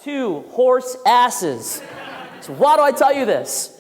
2 horse asses. So why do I tell you this?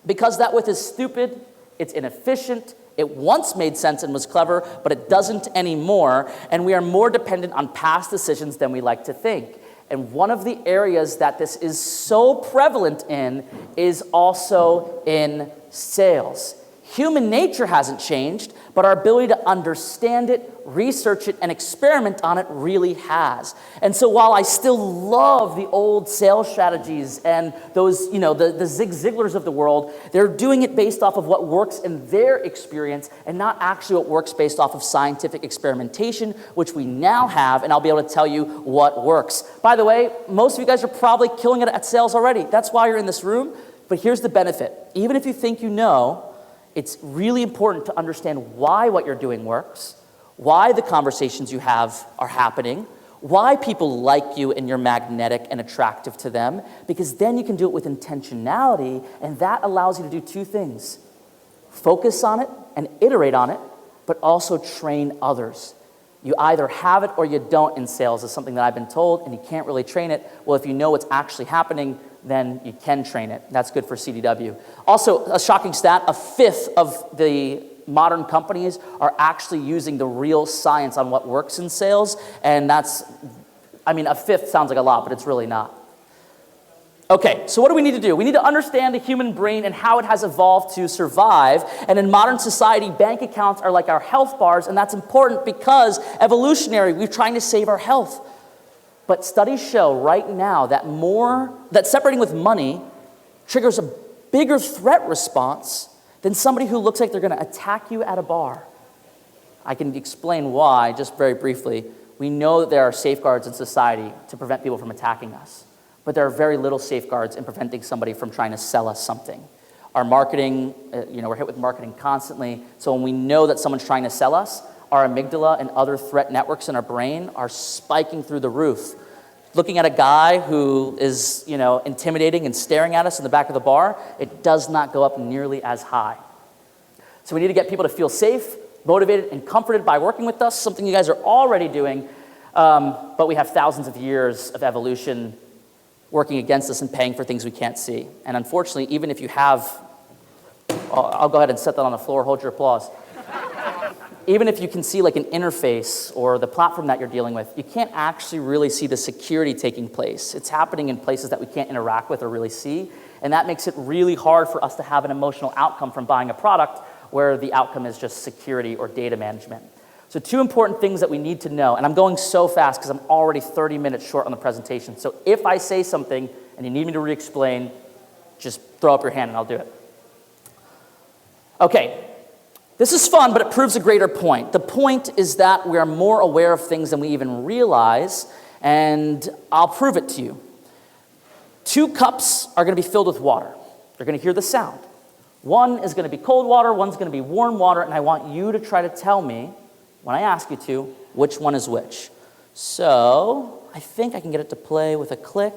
Because that width is stupid, it's inefficient, it once made sense and was clever, but it doesn't anymore, and we are more dependent on past decisions than we like to think. And one of the areas that this is so prevalent in is also in sales. Human nature hasn't changed, but our ability to understand it, research it, and experiment on it really has. And so while I still love the old sales strategies and those, the Zig Ziglars of the world, they're doing it based off of what works in their experience and not actually what works based off of scientific experimentation, which we now have, and I'll be able to tell you what works. By the way, most of you guys are probably killing it at sales already. That's why you're in this room, but here's the benefit. Even if you think you know, it's really important to understand why what you're doing works, why the conversations you have are happening, why people like you and you're magnetic and attractive to them, because then you can do it with intentionality, and that allows you to do 2 things. Focus on it and iterate on it, but also train others. You either have it or you don't in sales is something that I've been told, and you can't really train it. Well, if you know what's actually happening, then you can train it. That's good for CDW. Also, a shocking stat, 1/5 of the modern companies are actually using the real science on what works in sales, and that's, 1/5 sounds like a lot, but it's really not. Okay, so what do we need to do? We need to understand the human brain and how it has evolved to survive, and in modern society, bank accounts are like our health bars, and that's important because evolutionary, we're trying to save our health. But studies show right now that separating with money triggers a bigger threat response than somebody who looks like they're going to attack you at a bar. I can explain why, just very briefly. We know that there are safeguards in society to prevent people from attacking us, but there are very little safeguards in preventing somebody from trying to sell us something. Our marketing, we're hit with marketing constantly, so when we know that someone's trying to sell us, our amygdala and other threat networks in our brain are spiking through the roof. Looking at a guy who is, intimidating and staring at us in the back of the bar, it does not go up nearly as high. So we need to get people to feel safe, motivated, and comforted by working with us, something you guys are already doing, but we have thousands of years of evolution working against us and paying for things we can't see. And unfortunately, even if you have, I'll go ahead and set that on the floor, hold your applause. Even if you can see like an interface or the platform that you're dealing with, you can't actually really see the security taking place. It's happening in places that we can't interact with or really see, and that makes it really hard for us to have an emotional outcome from buying a product where the outcome is just security or data management. So 2 important things that we need to know, and I'm going so fast because I'm already 30 minutes short on the presentation, so if I say something and you need me to re-explain, just throw up your hand and I'll do it. Okay. This is fun, but it proves a greater point. The point is that we are more aware of things than we even realize, and I'll prove it to you. 2 cups are going to be filled with water. You're going to hear the sound. One is going to be cold water, one's going to be warm water, and I want you to try to tell me, when I ask you to, which one is which. So, I think I can get it to play with a click.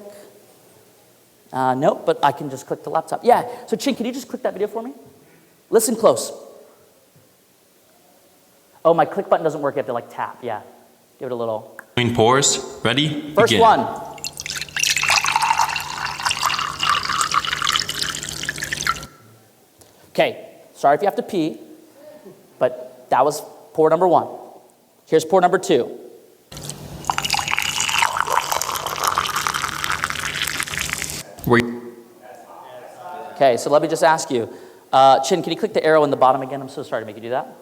Nope, but I can just click the laptop. Yeah, so Chin, can you just click that video for me? Listen close. Oh, my click button doesn't work. You have to tap. Yeah. Give it a little. Between pores. Ready? First begin. one. Okay. Sorry if you have to pee, but that was pour number 1. Here's pour number 2. Okay, so let me just ask you. Chin, can you click the arrow in the bottom again? I'm so sorry to make you do that.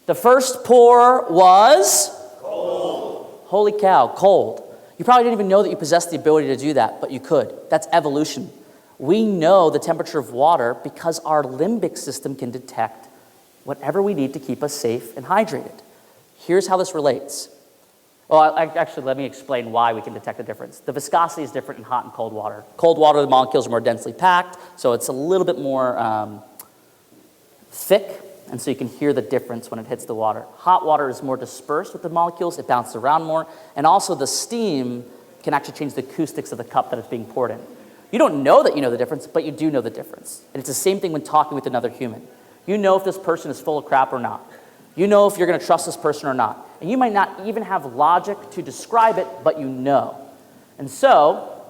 The first pour was? Cold. Holy cow, cold. You probably didn't even know that you possessed the ability to do that, but you could. That's evolution. We know the temperature of water because our limbic system can detect whatever we need to keep us safe and hydrated. Here's how this relates. Well, actually, let me explain why we can detect the difference. The viscosity is different in hot and cold water. Cold water, the molecules are more densely packed, so it's a little bit more thick, and so you can hear the difference when it hits the water. Hot water is more dispersed with the molecules, it bounces around more, and also the steam can actually change the acoustics of the cup that it's being poured in. You don't know that you know the difference, but you do know the difference. And it's the same thing when talking with another human. You know if this person is full of crap or not. You know if you're going to trust this person or not. And you might not even have logic to describe it, but you know. And so,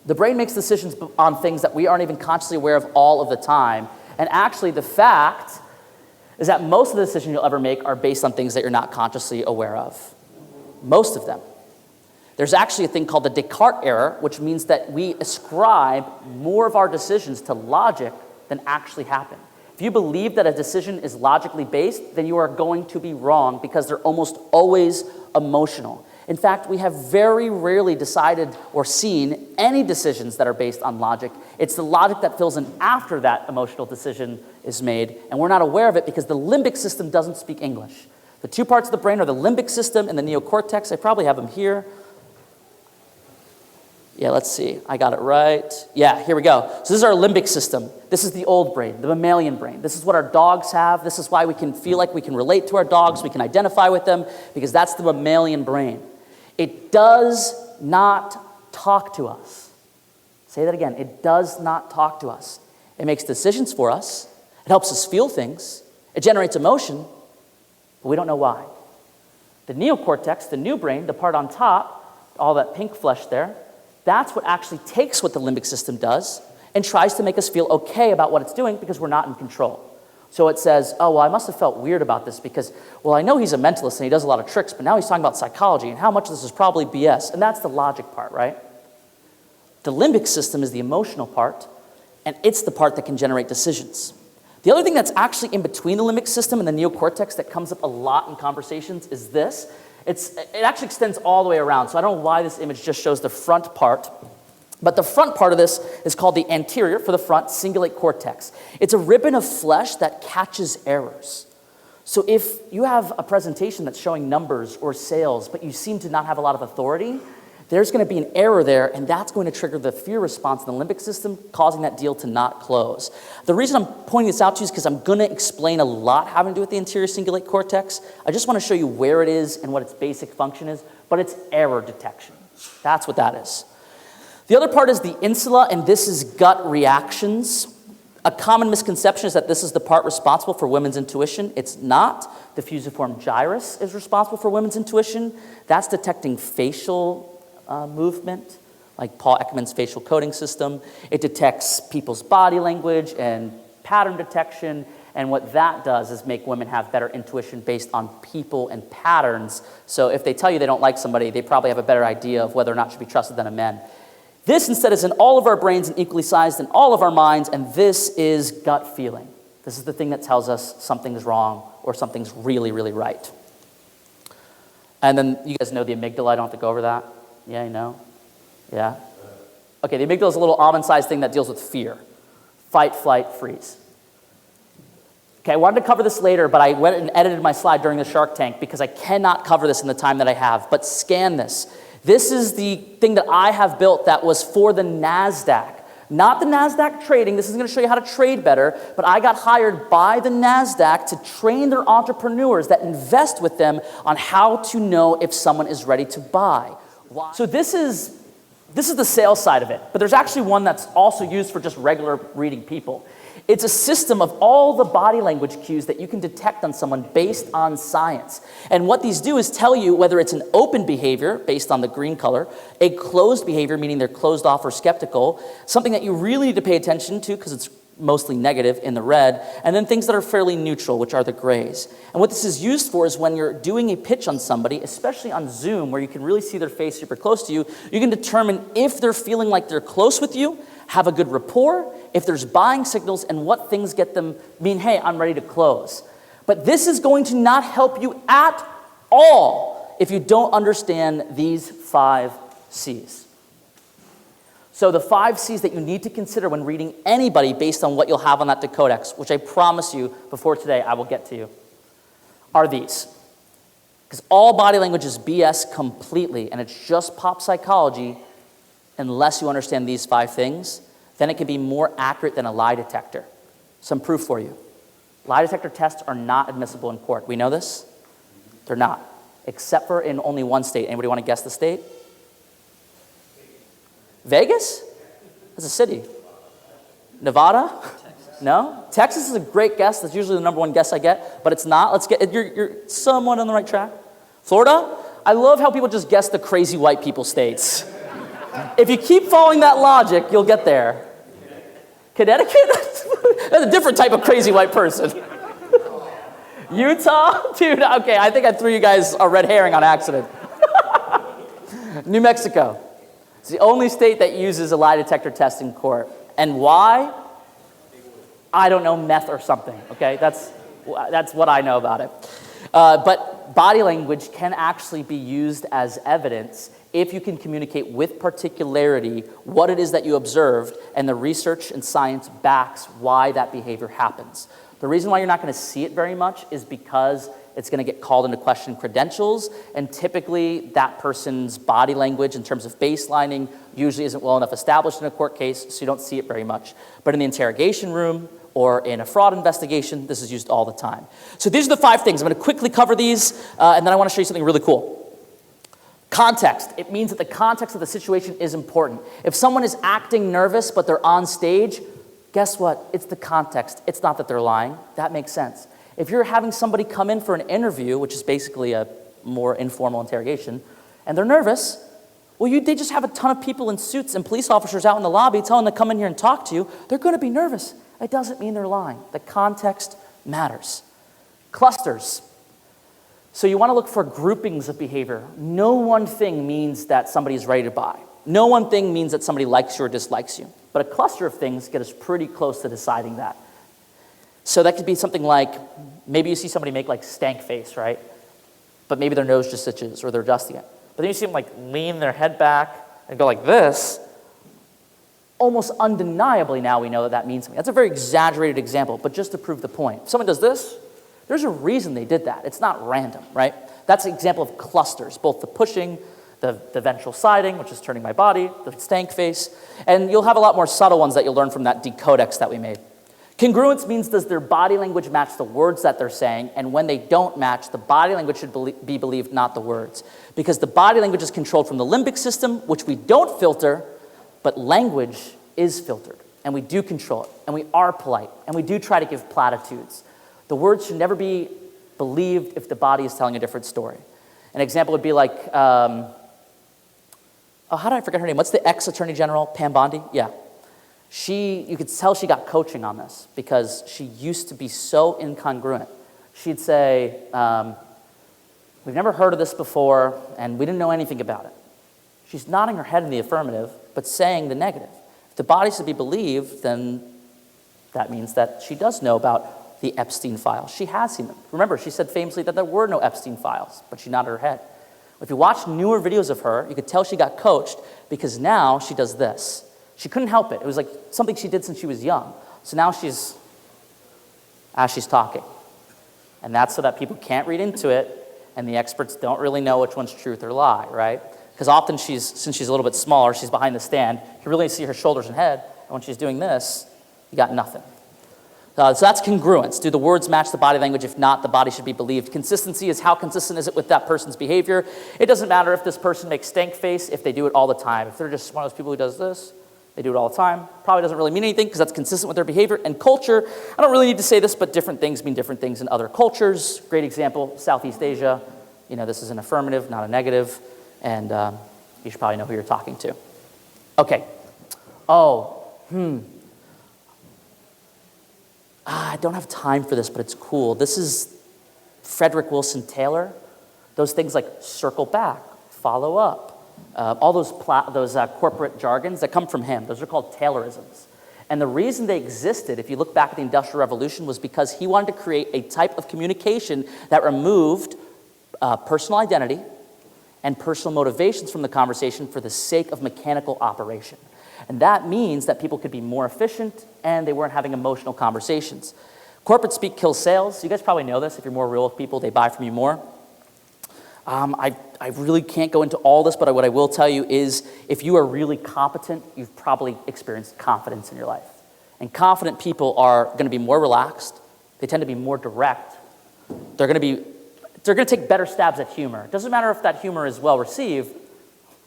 the brain makes decisions on things that we aren't even consciously aware of all of the time. And actually, the fact is that most of the decisions you'll ever make are based on things that you're not consciously aware of. Most of them. There's actually a thing called the Descartes error, which means that we ascribe more of our decisions to logic than actually happen. If you believe that a decision is logically based, then you are going to be wrong because they're almost always emotional. In fact, we have very rarely decided or seen any decisions that are based on logic. It's the logic that fills in after that emotional decision is made, and we're not aware of it because the limbic system doesn't speak English. The two parts of the brain are the limbic system and the neocortex. I probably have them here. Yeah, let's see. I got it right. Yeah, here we go. So this is our limbic system. This is the old brain, the mammalian brain. This is what our dogs have. This is why we can feel like we can relate to our dogs. We can identify with them because that's the mammalian brain. It does not talk to us. Say that again. It does not talk to us. It makes decisions for us. It helps us feel things. It generates emotion, but we don't know why. The neocortex, the new brain, the part on top, all that pink flesh there, that's what actually takes what the limbic system does and tries to make us feel okay about what it's doing because we're not in control. So it says, oh, well, I must have felt weird about this because, well, I know he's a mentalist and he does a lot of tricks, but now he's talking about psychology and how much of this is probably BS. And that's the logic part, right? The limbic system is the emotional part, and it's the part that can generate decisions. The other thing that's actually in between the limbic system and the neocortex that comes up a lot in conversations is this. It actually extends all the way around, so I don't know why this image just shows the front part. But the front part of this is called the anterior, for the front, cingulate cortex. It's a ribbon of flesh that catches errors. So if you have a presentation that's showing numbers or sales, but you seem to not have a lot of authority, there's going to be an error there, and that's going to trigger the fear response in the limbic system, causing that deal to not close. The reason I'm pointing this out to you is because I'm going to explain a lot having to do with the anterior cingulate cortex. I just want to show you where it is and what its basic function is, but it's error detection. That's what that is. The other part is the insula, and this is gut reactions. A common misconception is that this is the part responsible for women's intuition. It's not. The fusiform gyrus is responsible for women's intuition. That's detecting facial movement, like Paul Ekman's facial coding system. It detects people's body language and pattern detection, and what that does is make women have better intuition based on people and patterns. So if they tell you they don't like somebody, they probably have a better idea of whether or not should be trusted than a man. This instead is in all of our brains and equally sized in all of our minds, and this is gut feeling. This is the thing that tells us something's wrong or something's really, really right. And then you guys know the amygdala. I don't have to go over that. Yeah, you know? Yeah? Okay, the amygdala is a little almond-sized thing that deals with fear. Fight, flight, freeze. Okay, I wanted to cover this later, but I went and edited my slide during the Shark Tank because I cannot cover this in the time that I have. But scan this. This is the thing that I have built that was for the NASDAQ. Not the NASDAQ trading. This is going to show you how to trade better. But I got hired by the NASDAQ to train their entrepreneurs that invest with them on how to know if someone is ready to buy. Why? So this is the sales side of it. But there's actually one that's also used for just regular reading people. It's a system of all the body language cues that you can detect on someone based on science. And what these do is tell you whether it's an open behavior, based on the green color, a closed behavior, meaning they're closed off or skeptical, something that you really need to pay attention to because it's mostly negative in the red, and then things that are fairly neutral, which are the grays. And what this is used for is when you're doing a pitch on somebody, especially on Zoom, where you can really see their face super close to you, you can determine if they're feeling like they're close with you, have a good rapport, if there's buying signals, and what things get them mean, hey, I'm ready to close. But this is going to not help you at all if you don't understand these 5 C's. So the 5 C's that you need to consider when reading anybody based on what you'll have on that Decodex, which I promise you before today I will get to you, are these. Because all body language is BS completely, and it's just pop psychology unless you understand these 5 things. Then it can be more accurate than a lie detector. Some proof for you. Lie detector tests are not admissible in court. We know this? They're not. Except for in only one state. Anybody want to guess the state? Vegas? That's a city. Nevada? No? Texas is a great guess. That's usually the number 1 guess I get, but it's not. Let's get, you're somewhat on the right track. Florida? I love how people just guess the crazy white people states. If you keep following that logic, you'll get there. Connecticut? That's a different type of crazy white person. Utah? Dude, okay, I think I threw you guys a red herring on accident. New Mexico. It's the only state that uses a lie detector test in court. And why? I don't know, meth or something, okay? That's what I know about it. But body language can actually be used as evidence if you can communicate with particularity what it is that you observed, and the research and science backs why that behavior happens. The reason why you're not going to see it very much is because it's going to get called into question credentials, and typically that person's body language in terms of baselining usually isn't well enough established in a court case, so you don't see it very much. But in the interrogation room or in a fraud investigation, this is used all the time. So these are the 5 things. I'm going to quickly cover these, and then I want to show you something really cool. Context. It means that the context of the situation is important. If someone is acting nervous but they're on stage, guess what? It's the context. It's not that they're lying. That makes sense. If you're having somebody come in for an interview, which is basically a more informal interrogation, and they're nervous, well, they just have a ton of people in suits and police officers out in the lobby telling them to come in here and talk to you. They're going to be nervous. It doesn't mean they're lying. The context matters. Clusters. So you want to look for groupings of behavior. No one thing means that somebody is ready to buy. No one thing means that somebody likes you or dislikes you. But a cluster of things get us pretty close to deciding that. So that could be something like, maybe you see somebody make like stank face, right? But maybe their nose just itches or they're adjusting it. But then you see them like lean their head back and go like this. Almost undeniably now we know that means something. That's a very exaggerated example, but just to prove the point. If someone does this, there's a reason they did that. It's not random, right? That's an example of clusters, both the pushing, the ventral siding, which is turning my body, the stank face, and you'll have a lot more subtle ones that you'll learn from that decodex that we made. Congruence means, does their body language match the words that they're saying? And when they don't match, the body language should be believed, not the words. Because the body language is controlled from the limbic system, which we don't filter, but language is filtered. And we do control it. And we are polite. And we do try to give platitudes. The words should never be believed if the body is telling a different story. An example would be like, how did I forget her name? What's the ex-attorney general, Pam Bondi? Yeah. You could tell she got coaching on this because she used to be so incongruent. She'd say, we've never heard of this before, and we didn't know anything about it. She's nodding her head in the affirmative, but saying the negative. If the body's to be believed, then that means that she does know about the Epstein files. She has seen them. Remember, she said famously that there were no Epstein files, but she nodded her head. If you watch newer videos of her, you could tell she got coached because now she does this. She couldn't help it. It was like something she did since she was young. So now she's talking. And that's so that people can't read into it, and the experts don't really know which one's truth or lie, right? Because often since she's a little bit smaller, she's behind the stand, you really see her shoulders and head, and when she's doing this, you got nothing. So that's congruence. Do the words match the body language? If not, the body should be believed. Consistency is how consistent is it with that person's behavior. It doesn't matter if this person makes stank face, if they do it all the time. If they're just one of those people who does this, they do it all the time. Probably doesn't really mean anything because that's consistent with their behavior. And culture, I don't really need to say this, but different things mean different things in other cultures. Great example, Southeast Asia. This is an affirmative, not a negative. And you should probably know who you're talking to. Okay. I don't have time for this, but it's cool. This is Frederick Wilson Taylor. Those things like circle back, follow up, all those corporate jargons that come from him. Those are called Taylorisms. And the reason they existed, if you look back at the Industrial Revolution, was because he wanted to create a type of communication that removed personal identity and personal motivations from the conversation for the sake of mechanical operation. And that means that people could be more efficient and they weren't having emotional conversations. Corporate speak kills sales. You guys probably know this. If you're more real with people, they buy from you more. I really can't go into all this, but what I will tell you is if you are really competent, you've probably experienced confidence in your life. And confident people are going to be more relaxed. They tend to be more direct. They're going to take better stabs at humor. It doesn't matter if that humor is well received.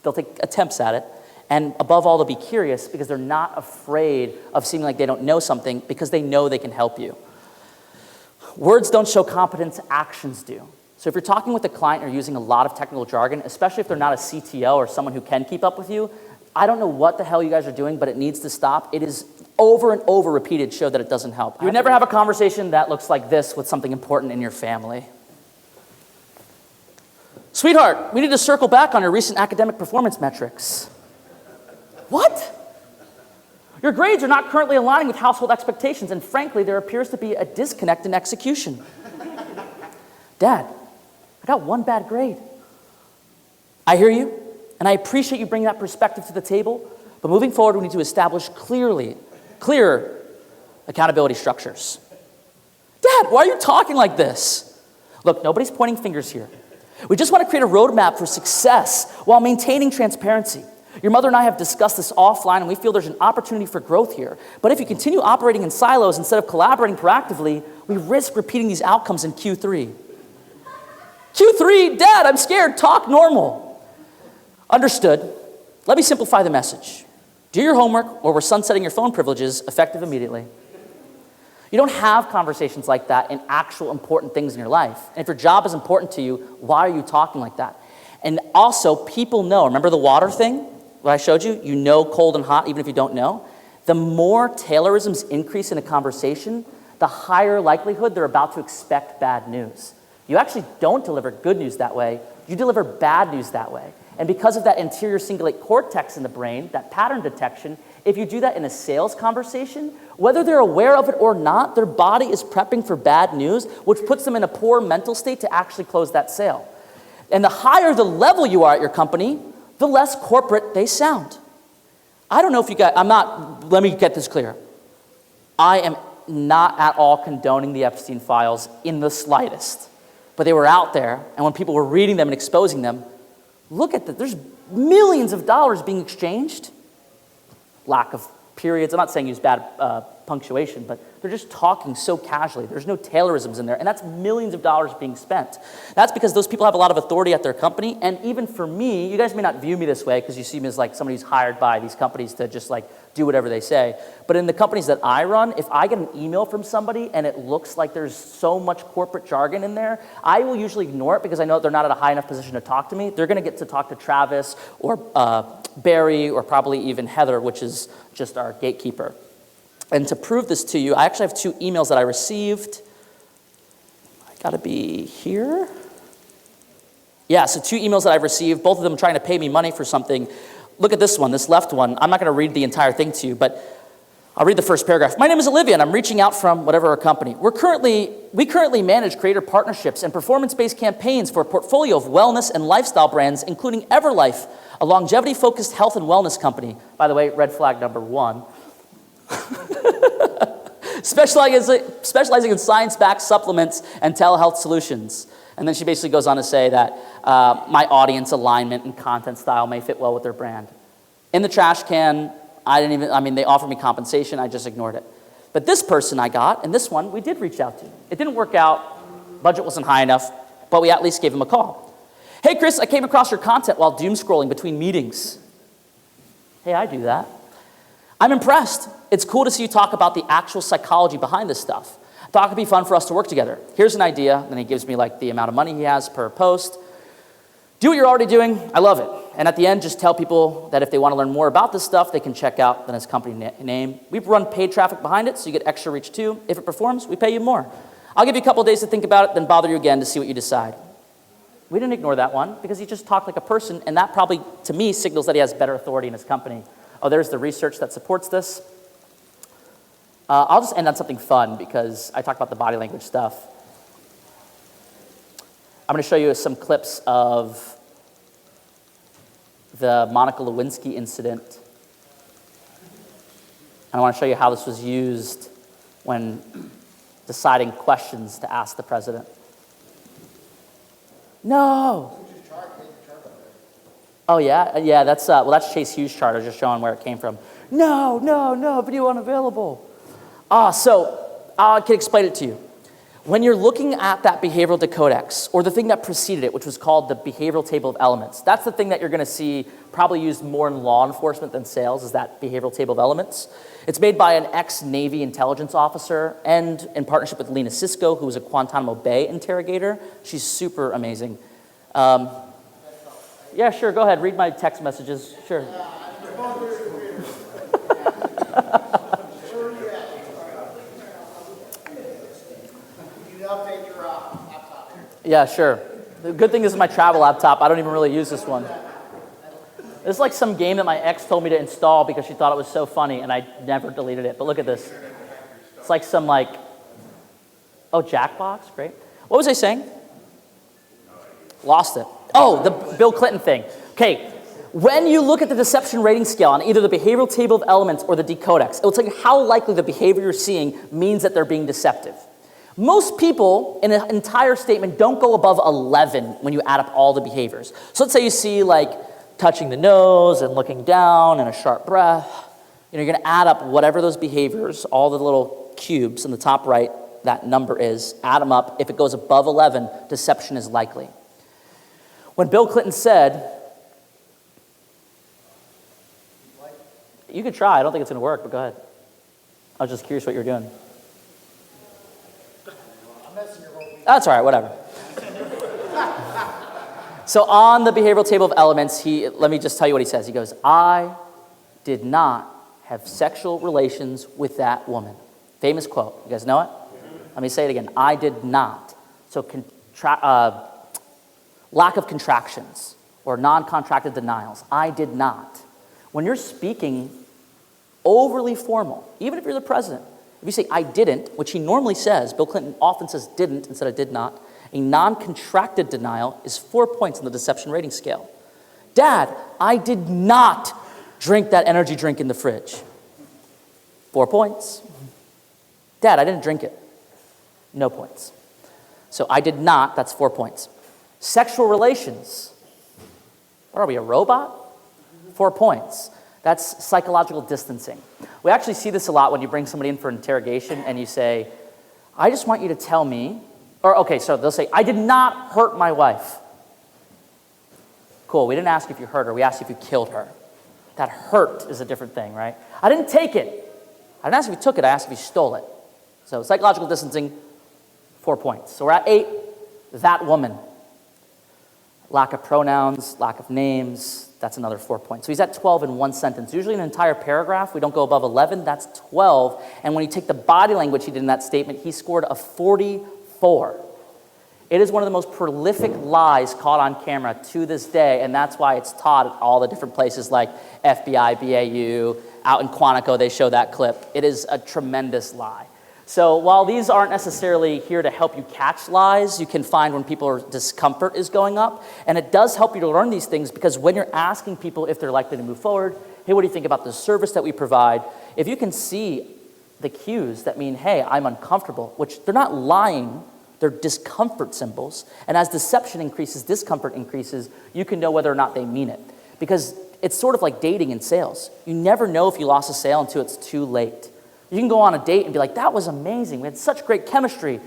They'll take attempts at it. And above all, they'll be curious because they're not afraid of seeming like they don't know something because they know they can help you. Words don't show competence, actions do. So if you're talking with a client or using a lot of technical jargon, especially if they're not a CTO or someone who can keep up with you, I don't know what the hell you guys are doing, but it needs to stop. It is over and over repeated show that it doesn't help. You would never have a conversation that looks like this with something important in your family. Sweetheart, we need to circle back on your recent academic performance metrics. What? Your grades are not currently aligning with household expectations, and frankly, there appears to be a disconnect in execution. Dad, I got one bad grade. I hear you, and I appreciate you bringing that perspective to the table, but moving forward, we need to establish clear accountability structures. Dad, why are you talking like this? Look, nobody's pointing fingers here. We just want to create a roadmap for success while maintaining transparency. Your mother and I have discussed this offline, and we feel there's an opportunity for growth here. But if you continue operating in silos instead of collaborating proactively, we risk repeating these outcomes in Q3. Q3, Dad, I'm scared. Talk normal. Understood. Let me simplify the message. Do your homework, or we're sunsetting your phone privileges, effective immediately. You don't have conversations like that in actual important things in your life. And if your job is important to you, why are you talking like that? And also, people know, remember the water thing, what I showed you? You know cold and hot even if you don't know. The more Taylorisms increase in a conversation, the higher likelihood they're about to expect bad news. You actually don't deliver good news that way. You deliver bad news that way. And because of that anterior cingulate cortex in the brain, that pattern detection, if you do that in a sales conversation, whether they're aware of it or not, their body is prepping for bad news, which puts them in a poor mental state to actually close that sale. And the higher the level you are at your company, the less corporate they sound. I don't know if you guys, let me get this clear. I am not at all condoning the Epstein files in the slightest. But they were out there, and when people were reading them and exposing them, look at that, there's millions of dollars being exchanged. Lack of periods, I'm not saying use bad punctuation, but they're just talking so casually. There's no Taylorisms in there, and that's millions of dollars being spent. That's because those people have a lot of authority at their company, and even for me, you guys may not view me this way because you see me as like somebody who's hired by these companies to just like do whatever they say. But in the companies that I run, if I get an email from somebody and it looks like there's so much corporate jargon in there, I will usually ignore it because I know they're not at a high enough position to talk to me. They're gonna get to talk to Travis or Barry or probably even Heather, which is just our gatekeeper. And to prove this to you, I actually have 2 emails that I received. I gotta be here. Yeah, so 2 emails that I've received, both of them trying to pay me money for something. Look at this one, this left one. I'm not gonna read the entire thing to you, but I'll read the first paragraph. My name is Olivia, and I'm reaching out from whatever our company. We currently manage creator partnerships and performance-based campaigns for a portfolio of wellness and lifestyle brands, including Everlife, a longevity-focused health and wellness company. By the way, red flag number 1. Specializing in science-backed supplements and telehealth solutions. And then she basically goes on to say that my audience alignment and content style may fit well with their brand. In the trash can, they offered me compensation, I just ignored it. But this person I got, and this one we did reach out to. It didn't work out, budget wasn't high enough, but we at least gave him a call. Hey Chris, I came across your content while doom scrolling between meetings. Hey, I do that. I'm impressed. It's cool to see you talk about the actual psychology behind this stuff. I thought it could be fun for us to work together. Here's an idea. Then he gives me like the amount of money he has per post. Do what you're already doing. I love it. And at the end, just tell people that if they want to learn more about this stuff, they can check out his company name. We've run paid traffic behind it, so you get extra reach too. If it performs, we pay you more. I'll give you a couple days to think about it, then bother you again to see what you decide. We didn't ignore that one because he just talked like a person, and that probably, to me, signals that he has better authority in his company. Oh, there's the research that supports this. I'll just end on something fun because I talked about the body language stuff. I'm going to show you some clips of the Monica Lewinsky incident. And I want to show you how this was used when deciding questions to ask the president. No. Oh yeah, that's Chase Hughes' chart. I was just showing where it came from. No, video unavailable. I can explain it to you. When you're looking at that behavioral decodex, or the thing that preceded it, which was called the behavioral table of elements, that's the thing that you're going to see probably used more in law enforcement than sales, is that behavioral table of elements. It's made by an ex-Navy intelligence officer and in partnership with Lena Sisko, who was a Guantanamo Bay interrogator. She's super amazing. Yeah, sure, go ahead, read my text messages, sure. Yeah, sure. The good thing is my travel laptop. I don't even really use this one. This is like some game that my ex told me to install because she thought it was so funny, and I never deleted it. But look at this. It's like some oh, Jackbox, great. What was I saying? Lost it. Oh, the Bill Clinton thing. Okay, when you look at the deception rating scale on either the behavioral table of elements or the decodex, it will tell you how likely the behavior you're seeing means that they're being deceptive. Most people in an entire statement don't go above 11 when you add up all the behaviors. So let's say you see touching the nose and looking down and a sharp breath. You're going to add up whatever those behaviors, all the little cubes in the top right, that number is, add them up. If it goes above 11, deception is likely. When Bill Clinton said, you could try, I don't think it's going to work, but go ahead. I was just curious what you were doing. That's all right, whatever. So on the behavioral table of elements, let me just tell you what he says. He goes, I did not have sexual relations with that woman. Famous quote. You guys know it? Let me say it again. I did not. So lack of contractions or non-contracted denials. I did not. When you're speaking overly formal, even if you're the president, if you say I didn't, which he normally says, Bill Clinton often says didn't instead of did not, a non-contracted denial is 4 points on the deception rating scale. Dad, I did not drink that energy drink in the fridge. 4 points. Dad, I didn't drink it. No points. So I did not, that's 4 points. Sexual relations. What are we, a robot? 4 points. That's psychological distancing. We actually see this a lot when you bring somebody in for interrogation and you say, I just want you to tell me, so they'll say, I did not hurt my wife. Cool, we didn't ask if you hurt her, we asked if you killed her. That hurt is a different thing, right? I didn't take it. I didn't ask if you took it, I asked if you stole it. So psychological distancing, 4 points. So we're at 8, that woman. Lack of pronouns, lack of names, that's another 4 points. So he's at 12 in one sentence. Usually in an entire paragraph, we don't go above 11, that's 12. And when you take the body language he did in that statement, he scored a 44. It is one of the most prolific lies caught on camera to this day, and that's why it's taught at all the different places like FBI, BAU, out in Quantico, they show that clip. It is a tremendous lie. So while these aren't necessarily here to help you catch lies, you can find when people's discomfort is going up. And it does help you to learn these things because when you're asking people if they're likely to move forward, hey, what do you think about the service that we provide? If you can see the cues that mean, hey, I'm uncomfortable, which they're not lying, they're discomfort symbols. And as deception increases, discomfort increases, you can know whether or not they mean it. Because it's sort of like dating in sales. You never know if you lost a sale until it's too late. You can go on a date and be like, that was amazing. We had such great chemistry.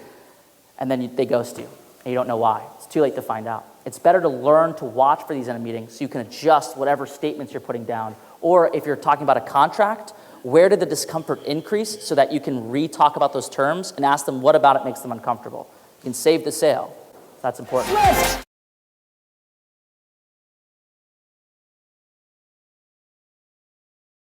And then they ghost you, and you don't know why. It's too late to find out. It's better to learn to watch for these in a meeting so you can adjust whatever statements you're putting down. Or if you're talking about a contract, where did the discomfort increase so that you can re-talk about those terms and ask them what about it makes them uncomfortable. You can save the sale. That's important.